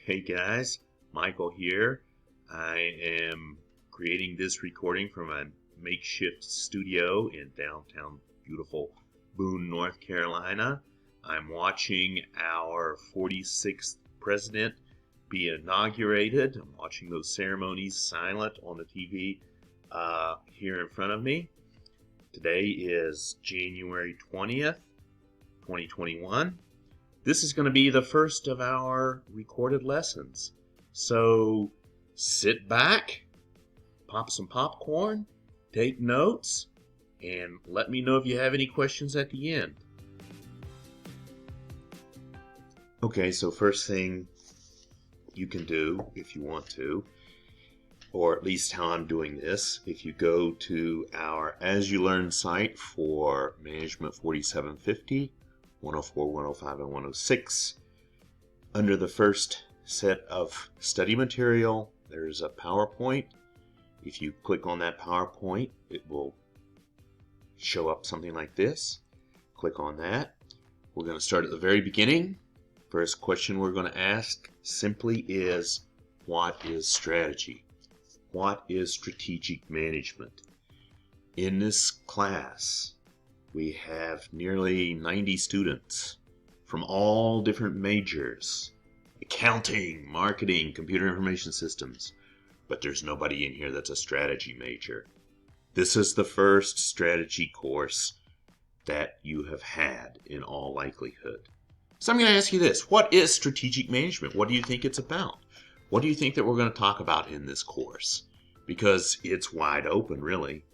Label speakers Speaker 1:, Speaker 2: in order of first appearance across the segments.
Speaker 1: Hey guys, Michael here. I am creating this recording from a makeshift studio in downtown beautiful Boone, North Carolina. I'm watching our 46th president be inaugurated. I'm watching those ceremonies silent on the TV here in front of me. Today is January 20th, 2021. This is going to be the first of our recorded lessons. So sit back, pop some popcorn, take notes, and let me know if you have any questions at the end. Okay, so first thing you can do if you want to, or at least how I'm doing this, if you go to our As You Learn site for Management 4750, 104, 105, and 106. Under the first set of study material, there's a PowerPoint. If you click on that PowerPoint, it will show up something like this. Click on that. We're going to start at the very beginning. First question we're going to ask simply is, what is strategy? What is strategic management? In this class, we have nearly 90 students from all different majors, accounting, marketing, computer information systems, but there's nobody in here that's a strategy major. This is the first strategy course that you have had in all likelihood. So I'm going to ask you this. What is strategic management? What do you think it's about? What do you think that we're going to talk about in this course? Because it's wide open, really.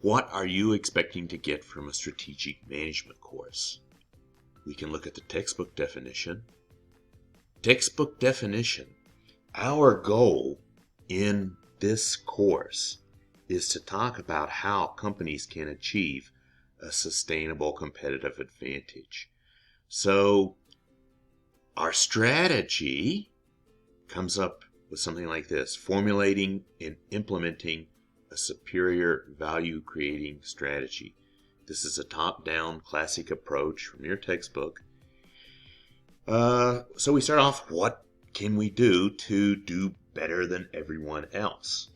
Speaker 1: What are you expecting to get from a strategic management course? We can look at the textbook definition. Textbook definition. Our goal in this course is to talk about how companies can achieve a sustainable competitive advantage. So our strategy comes up with something like this: formulating and implementing a superior value-creating strategy. This is a top-down classic approach from your textbook. So we start off, what can we do to do better than everyone else?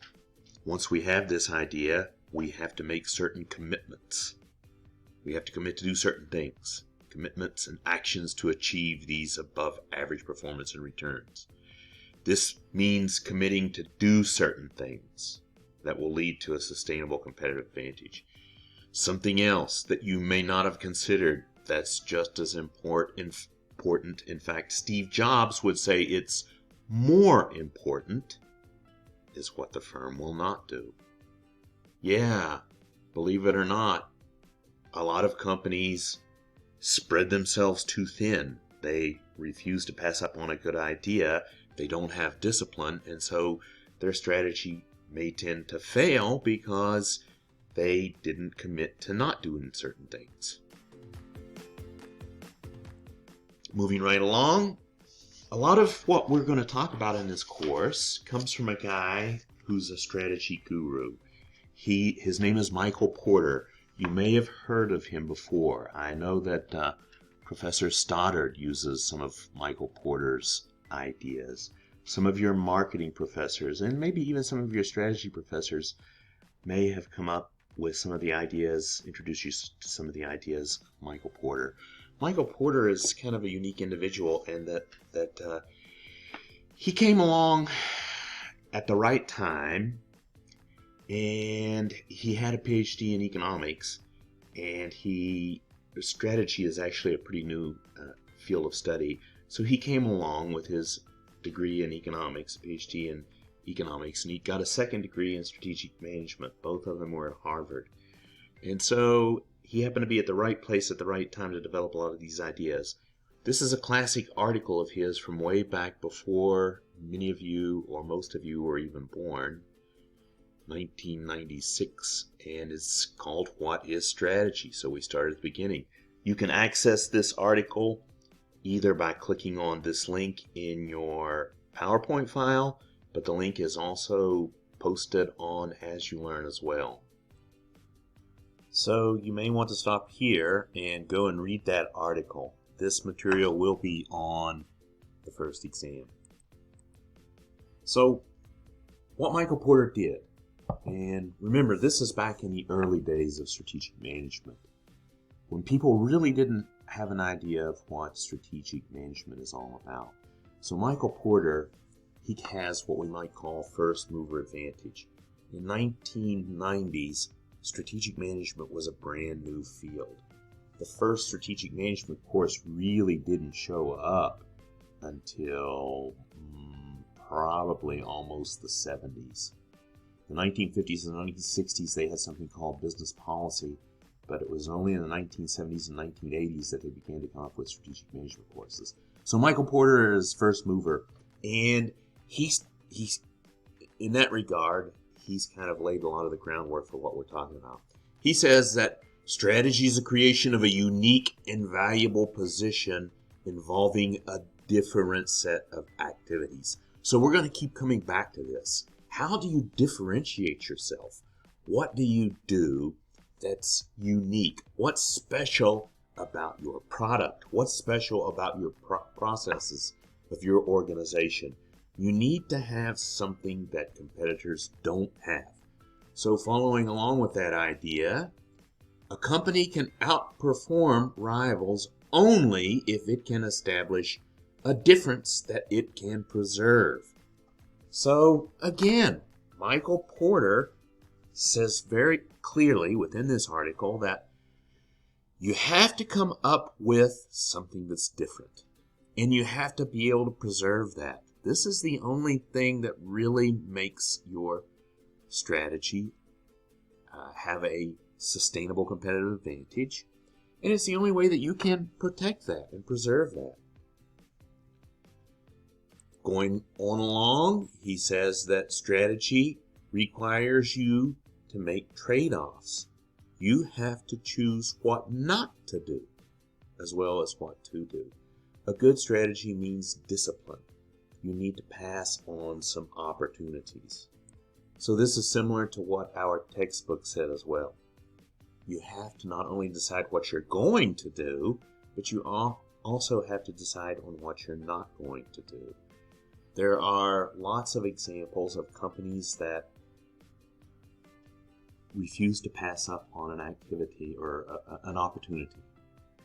Speaker 1: Once we have this idea, we have to make certain commitments. We have to commit to do certain things. Commitments and actions to achieve these above-average performance and returns. This means committing to do certain things that will lead to a sustainable competitive advantage. Something else that you may not have considered that's just as important. In fact, Steve Jobs would say it's more important, is what the firm will not do. Yeah, believe it or not, a lot of companies spread themselves too thin. They refuse to pass up on a good idea. They don't have discipline, and so their strategy may tend to fail because they didn't commit to not doing certain things. Moving right along, a lot of what we're going to talk about in this course comes from a guy who's a strategy guru. His name is Michael Porter. You may have heard of him before. I know that Professor Stoddard uses some of Michael Porter's ideas. Some of your marketing professors, and maybe even some of your strategy professors, may have come up with some of the ideas, introduced you to some of the ideas of Michael Porter. Michael Porter is kind of a unique individual in that he came along at the right time, and he had a PhD in economics, and strategy is actually a pretty new field of study. So he came along with his degree in economics, PhD in economics, and he got a second degree in strategic management. Both of them were at Harvard. And so he happened to be at the right place at the right time to develop a lot of these ideas. This is a classic article of his from way back before many of you or most of you were even born, 1996, and it's called What is Strategy? So we start at the beginning. You can access this article either by clicking on this link in your PowerPoint file, but the link is also posted on As You Learn as well. So you may want to stop here and go and read that article. this material will be on the first exam. So, what Michael Porter did, and remember, this is back in the early days of strategic management, when people really didn't have an idea of what strategic management is all about. So Michael Porter, he has what we might call first mover advantage. In 1990s, strategic management was a brand new field. The first strategic management course really didn't show up until probably almost the 70s. The 1950s and 1960s, they had something called business policy, but it was only in the 1970s and 1980s that they began to come up with strategic management courses. So Michael Porter is first mover, and he's in that regard, he's kind of laid a lot of the groundwork for what we're talking about. He says that strategy is the creation of a unique and valuable position involving a different set of activities. So we're going to keep coming back to this. How do you differentiate yourself? What do you do that's unique? What's special about your product? What's special about your processes of your organization? You need to have something that competitors don't have. So following along with that idea, a company can outperform rivals only if it can establish a difference that it can preserve. So again, Michael Porter says very clearly within this article that you have to come up with something that's different, and you have to be able to preserve that. This is the only thing that really makes your strategy have a sustainable competitive advantage, and it's the only way that you can protect that and preserve that. Going on along, he says that strategy requires you to make trade-offs. You have to choose what not to do as well as what to do. A good strategy means discipline. You need to pass on some opportunities. So this is similar to what our textbook said as well. You have to not only decide what you're going to do, but you also have to decide on what you're not going to do. There are lots of examples of companies that refuse to pass up on an activity or an opportunity.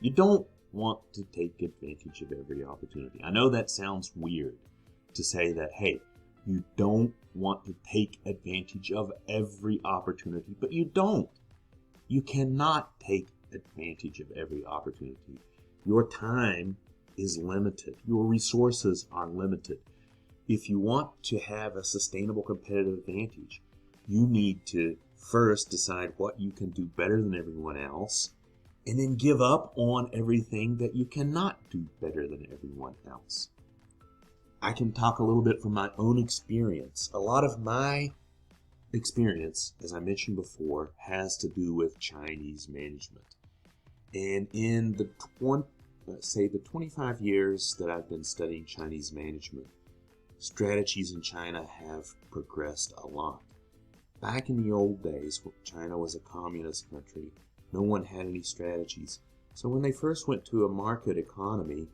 Speaker 1: You don't want to take advantage of every opportunity. I know that sounds weird to say that, hey, you don't want to take advantage of every opportunity, but you don't. You cannot take advantage of every opportunity. Your time is limited. Your resources are limited. If you want to have a sustainable competitive advantage, you need to first decide what you can do better than everyone else, and then give up on everything that you cannot do better than everyone else. I can talk a little bit from my own experience. A lot of my experience, as I mentioned before, has to do with Chinese management. And in the 25 years that I've been studying Chinese management, strategies in China have progressed a lot. Back in the old days, when China was a communist country, no one had any strategies. So when they first went to a market economy,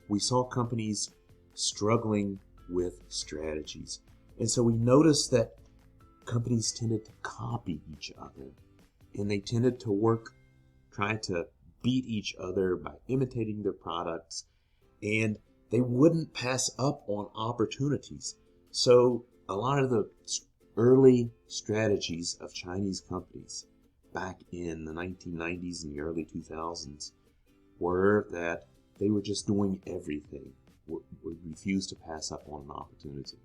Speaker 1: we saw companies struggling with strategies. And so we noticed that companies tended to copy each other, and they tended to work trying to beat each other by imitating their products, and they wouldn't pass up on opportunities. So a lot of the early strategies of Chinese companies back in the 1990s and the early 2000s were that they were just doing everything, would refuse to pass up on an opportunity.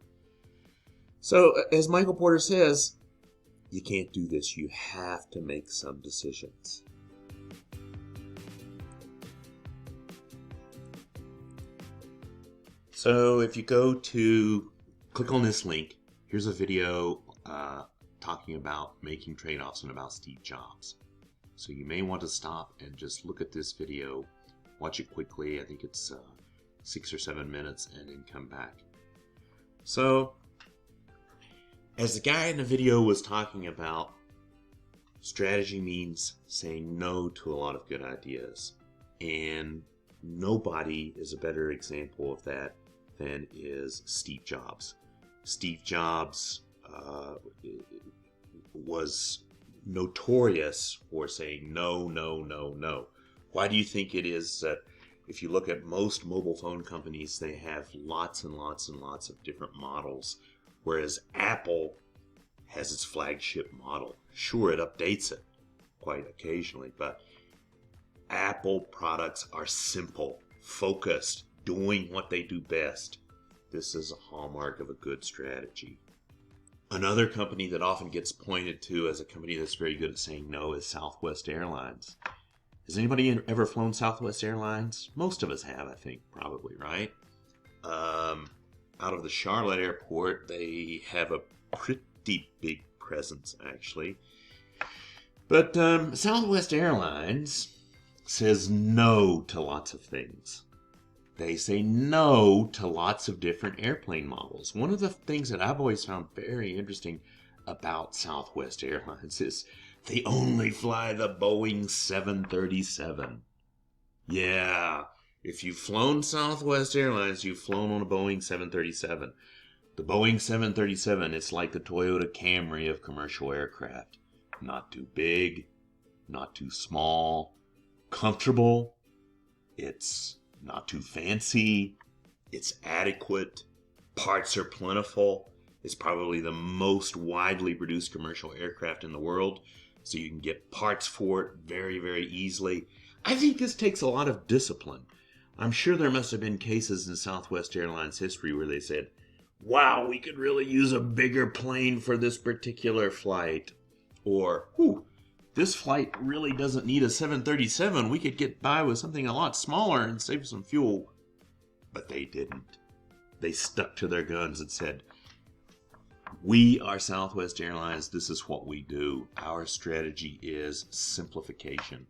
Speaker 1: So as Michael Porter says, you can't do this. You have to make some decisions. So if you click on this link, here's a video talking about making trade-offs and about Steve Jobs. So you may want to stop and just look at this video, watch it quickly. I think it's 6 or 7 minutes, and then come back. So as the guy in the video was talking about, strategy means saying no to a lot of good ideas. And nobody is a better example of that than is Steve Jobs. Steve Jobs was notorious for saying no, no, no, no. Why do you think it is that if you look at most mobile phone companies, they have lots and lots and lots of different models, whereas Apple has its flagship model? Sure, it updates it quite occasionally, but Apple products are simple, focused, doing what they do best. This is a hallmark of a good strategy. Another company that often gets pointed to as a company that's very good at saying no is Southwest Airlines. Has anybody ever flown Southwest Airlines? Most of us have, I think, probably, right? Out of the Charlotte airport, they have a pretty big presence, actually. But Southwest Airlines says no to lots of things. They say no to lots of different airplane models. One of the things that I've always found very interesting about Southwest Airlines is they only fly the Boeing 737. Yeah, if you've flown Southwest Airlines, you've flown on a Boeing 737. The Boeing 737 is like the Toyota Camry of commercial aircraft. Not too big, not too small, comfortable. It's not too fancy. It's adequate. Parts are plentiful. It's probably the most widely produced commercial aircraft in the world, so you can get parts for it very, very easily. I think this takes a lot of discipline. I'm sure there must have been cases in Southwest Airlines history where they said, wow, we could really use a bigger plane for this particular flight. Or, this flight really doesn't need a 737. We could get by with something a lot smaller and save some fuel. But they didn't. They stuck to their guns and said, we are Southwest Airlines. This is what we do. Our strategy is simplification.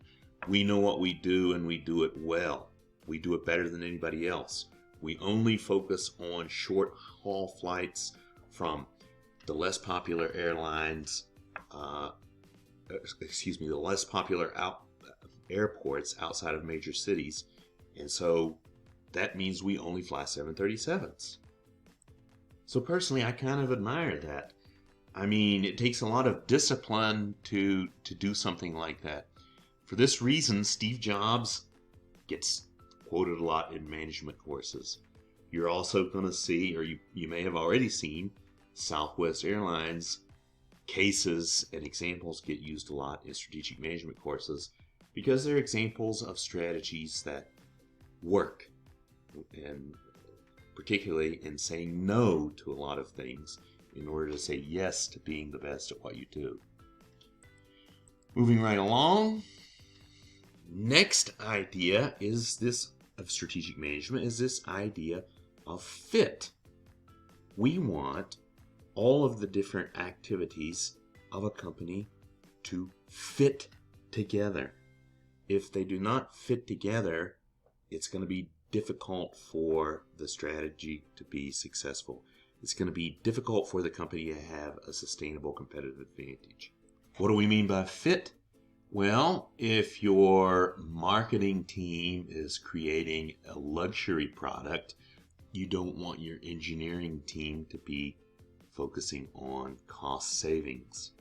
Speaker 1: We know what we do and we do it well. We do it better than anybody else. We only focus on short haul flights from the less popular airlines, the less popular airports outside of major cities. And so that means we only fly 737s. So personally, I kind of admire that. I mean, it takes a lot of discipline to do something like that. For this reason, Steve Jobs gets quoted a lot in management courses. You're also going to see, or you may have already seen, Southwest Airlines cases and examples get used a lot in strategic management courses because they're examples of strategies that work, and particularly in saying no to a lot of things in order to say yes to being the best at what you do. Moving right along, next idea is this of strategic management is this idea of fit. We want all of the different activities of a company to fit together. If they do not fit together, it's going to be difficult for the strategy to be successful. It's going to be difficult for the company to have a sustainable competitive advantage. What do we mean by fit? Well, if your marketing team is creating a luxury product, you don't want your engineering team to be focusing on cost savings.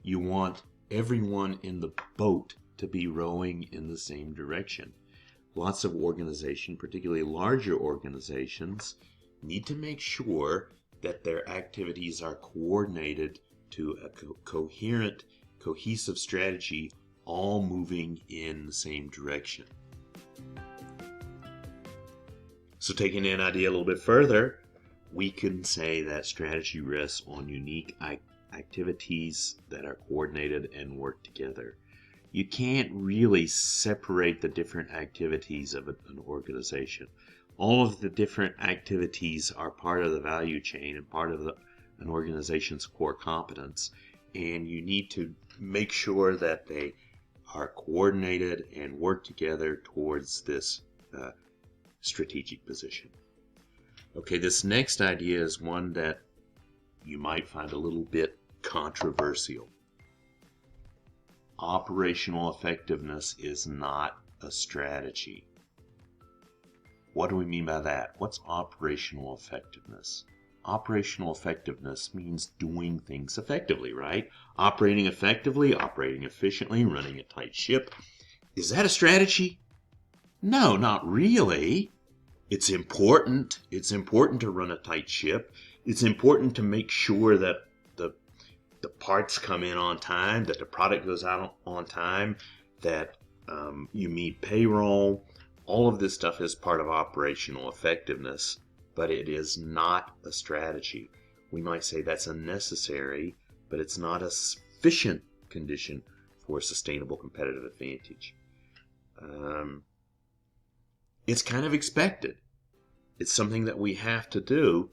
Speaker 1: You want everyone in the boat to be rowing in the same direction. Lots of organizations, particularly larger organizations, need to make sure that their activities are coordinated to a coherent, cohesive strategy, all moving in the same direction. So taking an idea a little bit further, we can say that strategy rests on unique activities that are coordinated and work together. You can't really separate the different activities of an organization. All of the different activities are part of the value chain and part of an organization's core competence, and you need to make sure that they are coordinated and work together towards this strategic position. Okay, this next idea is one that you might find a little bit controversial. Operational effectiveness is not a strategy. What do we mean by that? What's operational effectiveness? Operational effectiveness means doing things effectively, right? Operating effectively, operating efficiently, running a tight ship. Is that a strategy? No, not really. It's important. It's important to run a tight ship. It's important to make sure that the parts come in on time, that the product goes out on time, that you meet payroll. All of this stuff is part of operational effectiveness, but it is not a strategy. We might say that's a necessary, but it's not a sufficient condition for a sustainable competitive advantage. It's kind of expected. It's something that we have to do,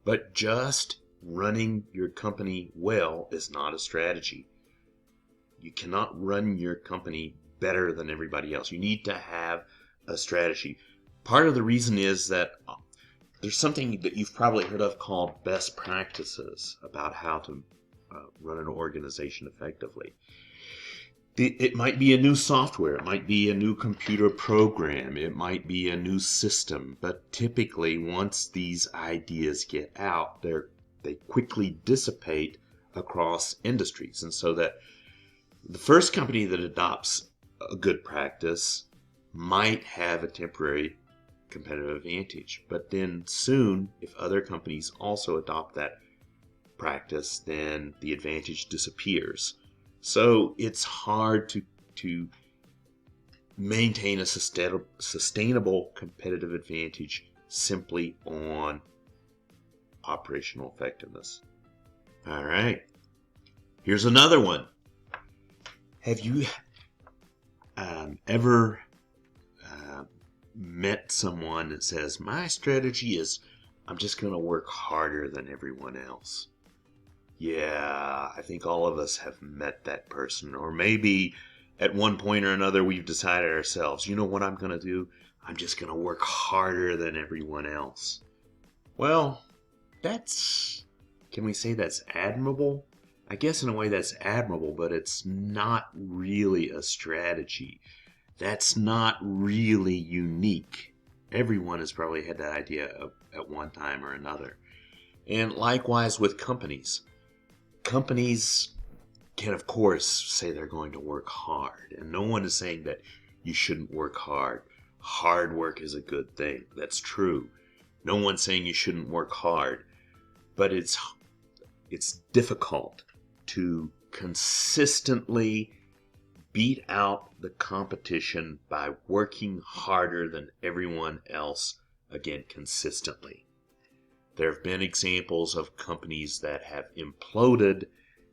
Speaker 1: but just running your company well is not a strategy. You cannot run your company better than everybody else. You need to have a strategy. Part of the reason is that there's something that you've probably heard of called best practices about how to run an organization effectively. It might be a new software, it might be a new computer program, it might be a new system, but typically once these ideas get out, they quickly dissipate across industries. And so that the first company that adopts a good practice might have a temporary competitive advantage, but then soon, if other companies also adopt that practice, then the advantage disappears. So it's hard to maintain a sustainable competitive advantage simply on operational effectiveness. All right. Here's another one. Have you ever met someone that says, my strategy is I'm just going to work harder than everyone else? Yeah, I think all of us have met that person. Or maybe at one point or another we've decided ourselves, you know what I'm going to do? I'm just going to work harder than everyone else. Well, can we say that's admirable? I guess in a way that's admirable, but it's not really a strategy. That's not really unique. Everyone has probably had that idea at one time or another. And likewise with companies. Companies can, of course, say they're going to work hard. And no one is saying that you shouldn't work hard. Hard work is a good thing. That's true. No one's saying you shouldn't work hard. But it's difficult to consistently beat out the competition by working harder than everyone else, again, consistently. There have been examples of companies that have imploded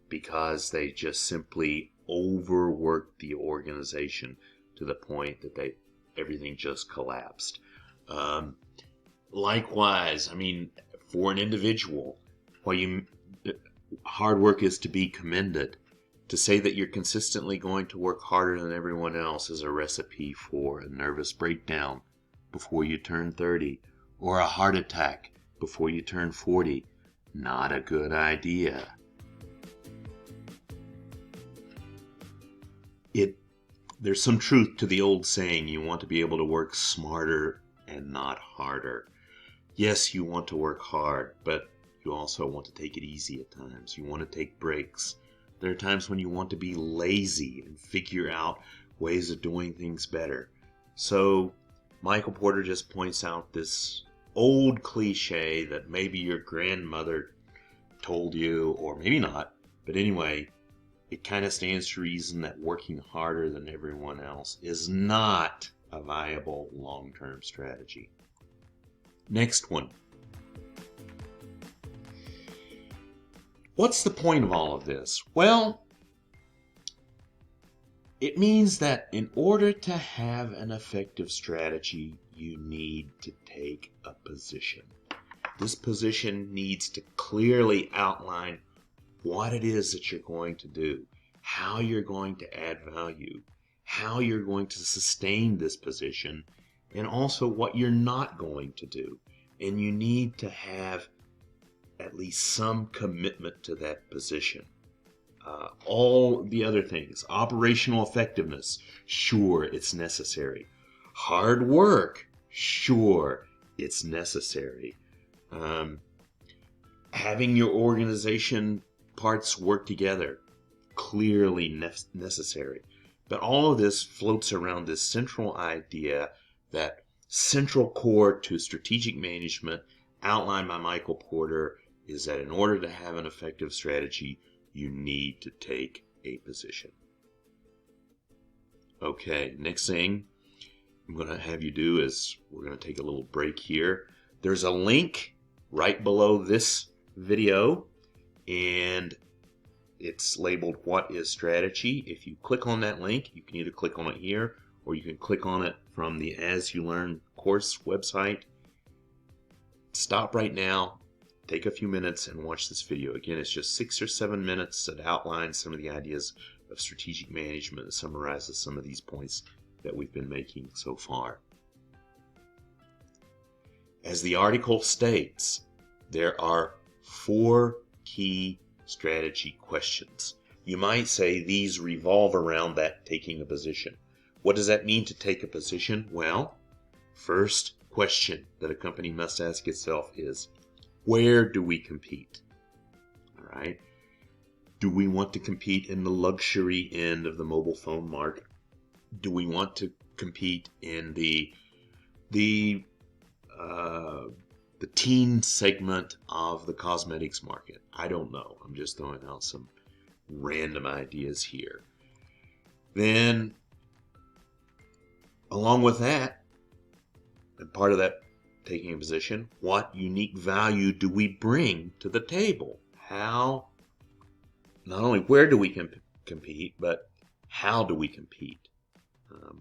Speaker 1: because they just simply overworked the organization to the point that everything just collapsed. Likewise, I mean, for an individual, while hard work is to be commended, to say that you're consistently going to work harder than everyone else is a recipe for a nervous breakdown before you turn 30, or a heart attack before you turn 40. Not a good idea. There's some truth to the old saying, you want to be able to work smarter and not harder. Yes, you want to work hard, but you also want to take it easy at times. You want to take breaks. There are times when you want to be lazy and figure out ways of doing things better. So Michael Porter just points out this old cliche that maybe your grandmother told you, or maybe not, but anyway, it kind of stands to reason that working harder than everyone else is not a viable long-term strategy. Next one. What's the point of all of this? Well, it means that in order to have an effective strategy, you need to take a position. This position needs to clearly outline what it is that you're going to do, how you're going to add value, how you're going to sustain this position, and also what you're not going to do. And you need to have at least some commitment to that position. All the other things, operational effectiveness, sure, it's necessary. Hard work, Sure, it's necessary. Having your organization parts work together, clearly necessary. But all of this floats around this central idea, that central core to strategic management outlined by Michael Porter, is that in order to have an effective strategy, you need to take a position. Okay, next thing I'm going to have you do is we're going to take a little break here. There's a link right below this video, and it's labeled What is Strategy? If you click on that link, you can either click on it here or you can click on it from the As You Learn course website. Stop right now, take a few minutes and watch this video. Again, it's just 6 or 7 minutes that outlines some of the ideas of strategic management and summarizes some of these points that we've been making so far. As the article states, there are 4 key strategy questions. You might say these revolve around that taking a position. What does that mean to take a position? Well, first question that a company must ask itself is, where do we compete? All right. Do we want to compete in the luxury end of the mobile phone market? Do we want to compete in the teen segment of the cosmetics market? I don't know. I'm just throwing out some random ideas here. Then, along with that, and part of that taking a position, what unique value do we bring to the table? How, not only where do we compete, but how do we compete?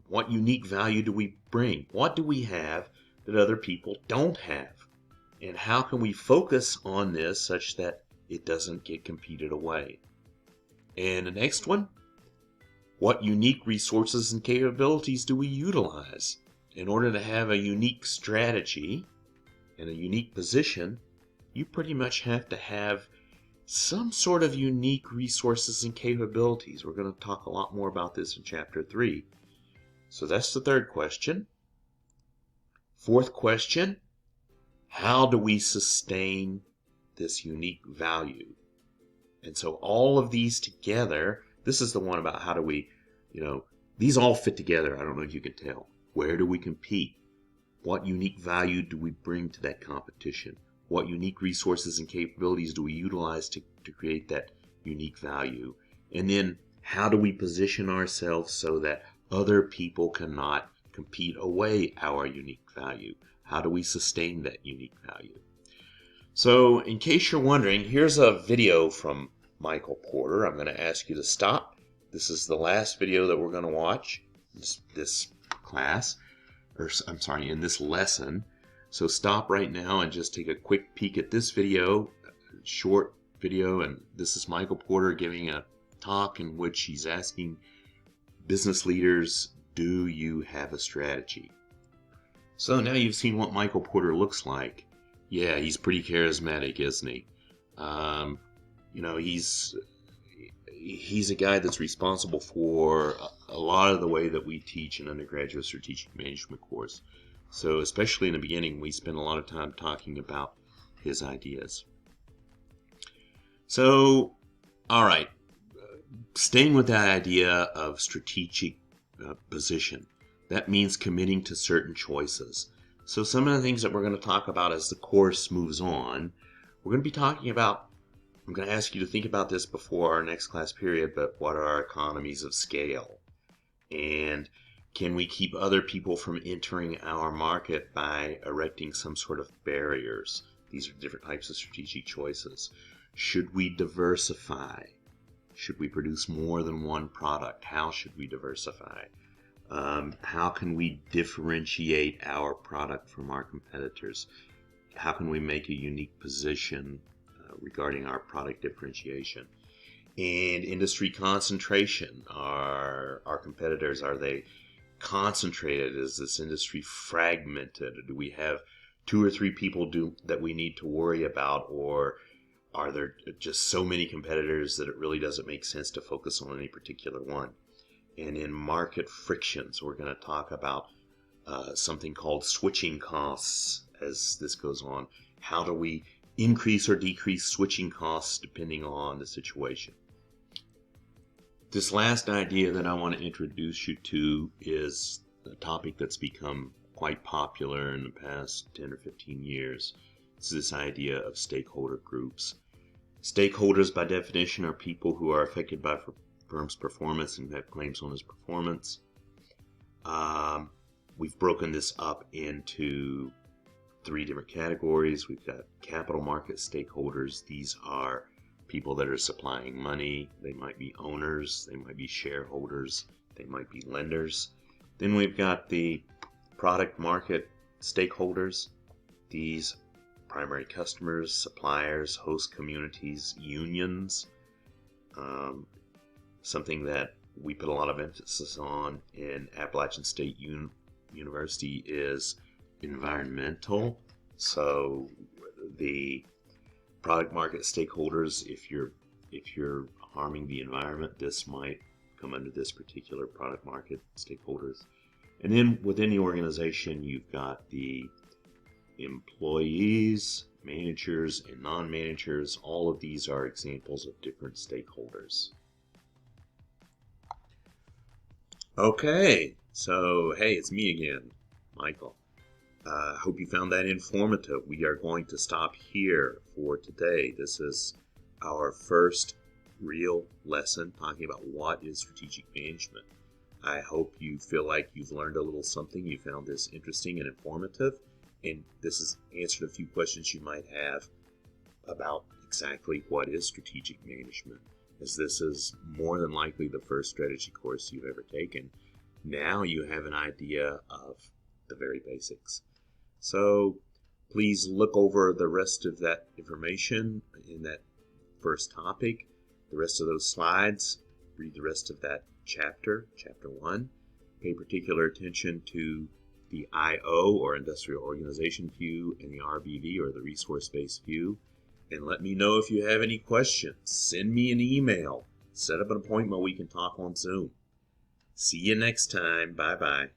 Speaker 1: What unique value do we bring? What do we have that other people don't have? And how can we focus on this such that it doesn't get competed away? And the next one, what unique resources and capabilities do we utilize? In order to have a unique strategy and a unique position, you pretty much have to have some sort of unique resources and capabilities. We're going to talk a lot more about this in Chapter 3. So that's the third question. Fourth question, how do we sustain this unique value? And so all of these together, this is the one about how do we, these all fit together. I don't know if you can tell. Where do we compete? What unique value do we bring to that competition? What unique resources and capabilities do we utilize to create that unique value? And then how do we position ourselves so that other people cannot compete away our unique value? How do we sustain that unique value? So in case you're wondering, here's a video from Michael Porter. I'm going to ask you to stop. This is the last video that we're going to watch this class, or I'm sorry, in this lesson. So stop right now and just take a quick peek at this video, short video, and this is Michael Porter giving a talk in which he's asking business leaders, do you have a strategy? So now you've seen what Michael Porter looks like. Yeah, he's pretty charismatic, isn't he? He's a guy that's responsible for a lot of the way that we teach an undergraduate strategic management course. So especially in the beginning, we spend a lot of time talking about his ideas. So, all right, staying with that idea of strategic position, that means committing to certain choices. So some of the things that we're going to talk about as the course moves on, we're going to be talking about, I'm going to ask you to think about this before our next class period, but what are our economies of scale? And can we keep other people from entering our market by erecting some sort of barriers? These are different types of strategic choices. Should we diversify? Should we produce more than one product? How should we diversify? How can we differentiate our product from our competitors? How can we make a unique position regarding our product differentiation? And industry concentration. Are our competitors, are they concentrated? Is this industry fragmented? Do we have 2 or 3 people that we need to worry about? Or are there just so many competitors that it really doesn't make sense to focus on any particular one? And in market frictions, we're going to talk about something called switching costs as this goes on. How do we increase or decrease switching costs depending on the situation? This last idea that I want to introduce you to is a topic that's become quite popular in the past 10 or 15 years. It's this idea of stakeholder groups. Stakeholders, by definition, are people who are affected by a firm's performance and have claims on its performance. We've broken this up into 3 different categories. We've got capital market stakeholders. These are people that are supplying money. They might be owners, they might be shareholders, they might be lenders. Then we've got the product market stakeholders. These primary customers, suppliers, host communities, unions. Something that we put a lot of emphasis on in Appalachian State University is environmental. So the product market stakeholders, if you're harming the environment, this might come under this particular product market stakeholders. And then within the organization, you've got the employees, managers, and non-managers. All of these are examples of different stakeholders. Okay, so hey, it's me again, Michael. Hope you found that informative. We are going to stop here for today. This is our first real lesson talking about what is strategic management. I hope you feel like you've learned a little something. You found this interesting and informative, and this has answered a few questions you might have about exactly what is strategic management, as this is more than likely the first strategy course you've ever taken. Now you have an idea of the very basics. So please look over the rest of that information in that first topic, the rest of those slides, read the rest of that chapter 1. Pay particular attention to the IO, or Industrial Organization View, and the RBV, or the Resource-Based View. And let me know if you have any questions. Send me an email. Set up an appointment we can talk on Zoom. See you next time. Bye-bye.